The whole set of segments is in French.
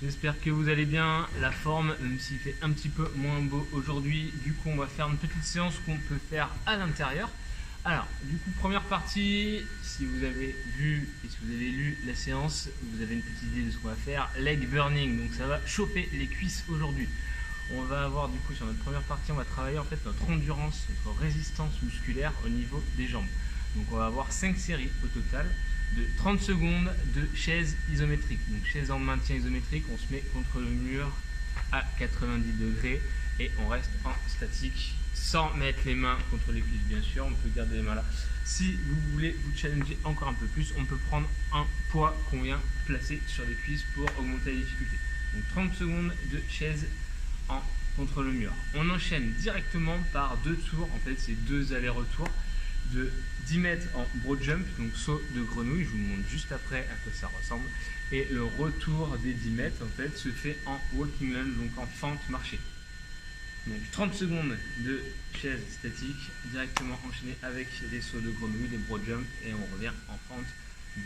J'espère que vous allez bien. La forme, même s'il fait un petit peu moins beau aujourd'hui, du coup on va faire une petite séance qu'on peut faire à l'intérieur. Alors, du coup, première partie, si vous avez vu et si vous avez lu la séance, vous avez une petite idée de ce qu'on va faire. Leg burning, donc ça va chauffer les cuisses aujourd'hui. On va avoir du coup sur notre première partie, on va travailler en fait notre endurance, notre résistance musculaire au niveau des jambes. Donc on va avoir 5 séries au total de 30 secondes de chaise isométrique. Donc chaise en maintien isométrique, on se met contre le mur à 90 degrés et on reste en statique sans mettre les mains contre les cuisses bien sûr, on peut garder les mains là. Si vous voulez vous challenger encore un peu plus, on peut prendre un poids qu'on vient placer sur les cuisses pour augmenter la difficulté. Donc 30 secondes de chaise contre le mur. On enchaîne directement par 2 tours, en fait c'est 2 allers-retours de 10 mètres en broad jump, donc saut de grenouille, je vous montre juste après à quoi ça ressemble. Et le retour des 10 mètres en fait se fait en walking lunge, donc en fente marchée. Donc 30 secondes de chaise statique directement enchaîné avec des sauts de grenouille, des broad jump et on revient en fente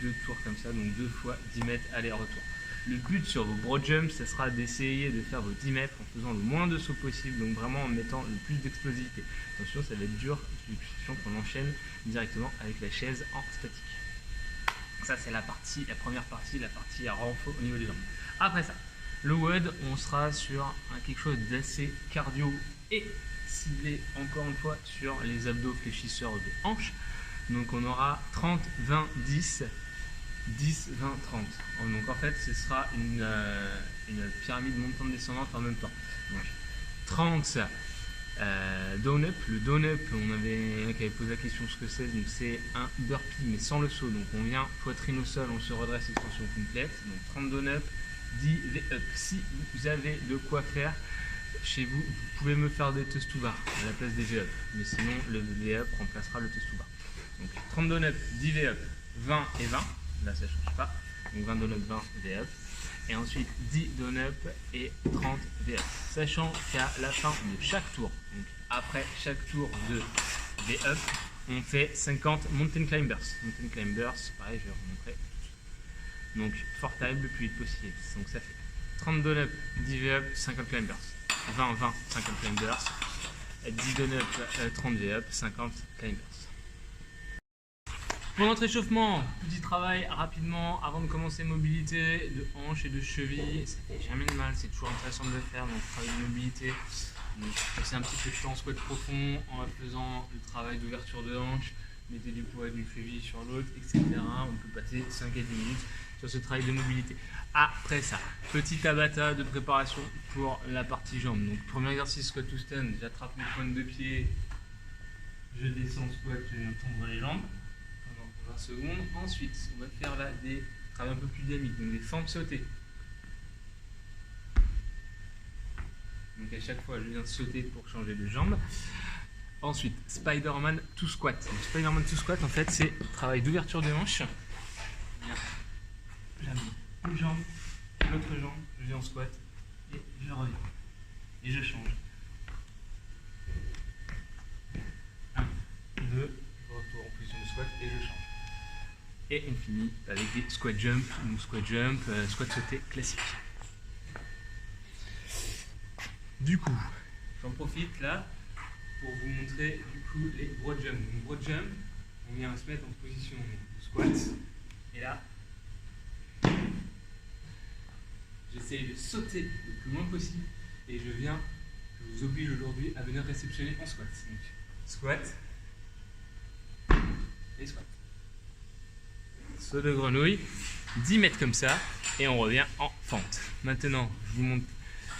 2 tours comme ça, donc 2 fois 10 mètres aller-retour. Le but sur vos broad jumps, ce sera d'essayer de faire vos 10 mètres en faisant le moins de sauts possible, donc vraiment en mettant le plus d'explosivité. Attention, ça va être dur, question qu'on enchaîne directement avec la chaise en statique. Ça, c'est la première partie, la partie à renfort au niveau des jambes. Après ça, le WOD, on sera sur quelque chose d'assez cardio et ciblé encore une fois sur les abdos fléchisseurs de hanches. Donc on aura 30, 20, 10. 10, 20, 30. Donc en fait, ce sera une pyramide montante descendante en même temps. Donc 30 down up. Le down up, on avait qui avait posé la question ce que c'est. Donc c'est un burpee mais sans le saut. Donc on vient poitrine au sol, on se redresse extension complète. Donc 30 down up, 10 V-up. Si vous avez de quoi faire chez vous, vous pouvez me faire des toast to bar à la place des V-up. Mais sinon, le V-up remplacera le toast to bar. Donc 30 down up, 10 V-up, 20 et 20. Là ça ne change pas, donc 20 down-up, 20 V-up, et ensuite 10 down-up et 30 V-up, sachant qu'à la fin de chaque tour, donc après chaque tour de V-up, on fait 50 mountain climbers. Mountain climbers, pareil, je vais vous montrer. Donc fort time le plus vite possible, donc ça fait 30 down-up, 10 V-up, 50 climbers, 20, 20, 50 climbers, 10 down-up, 30 V-up, 50 climbers. Pour notre échauffement, petit travail rapidement avant de commencer mobilité de hanches et de chevilles. Ça fait jamais de mal, c'est toujours intéressant de le faire. Donc travail de mobilité, c'est un petit peu chiant en squat profond en faisant le travail d'ouverture de hanches. Mettez du poids d'une cheville sur l'autre, etc. On peut passer 5 à 10 minutes sur ce travail de mobilité. Après ça, petit tabata de préparation pour la partie jambes. Donc premier exercice squat to stand, j'attrape mes pointes de pied, je descends squat, je viens tendre les jambes. 20 secondes. Ensuite, on va faire là des travaux un peu plus dynamiques, donc des fentes sautées. Donc à chaque fois, je viens sauter pour changer de jambe. Ensuite, Spider-Man to squat. Donc, Spider-Man to squat, en fait, c'est travail d'ouverture de hanche. J'amène une jambe, l'autre jambe, je viens en squat et je reviens. Et je change. 1, 2, je retourne en position de squat et je change. Et on finit avec des squat jump, ou squat jump, squat sauté classique. Du coup, j'en profite là pour vous montrer du coup les broad jump. Donc broad jump, on vient se mettre en position de squat. Et là, j'essaye de sauter le plus loin possible. Et je vous oblige aujourd'hui à venir réceptionner en squat. Donc squat et squat. Saut de grenouille, 10 mètres comme ça, et on revient en fente. Maintenant, je vous montre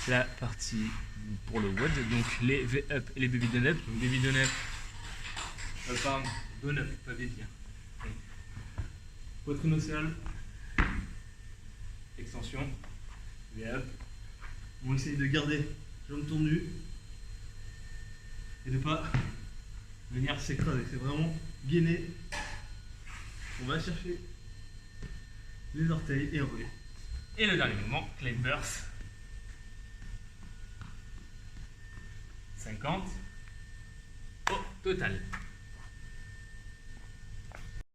la partie pour le WOD, donc les V-up et les baby down-up. Donc baby down-up, pardon, down-up, pas baby. Poitrine au sol, extension, V-up. On essaye de garder jambes tendues et de ne pas venir s'écraser. C'est vraiment gainer. On va chercher les orteils et on revient. Et le dernier mouvement, climbers. 50 au total.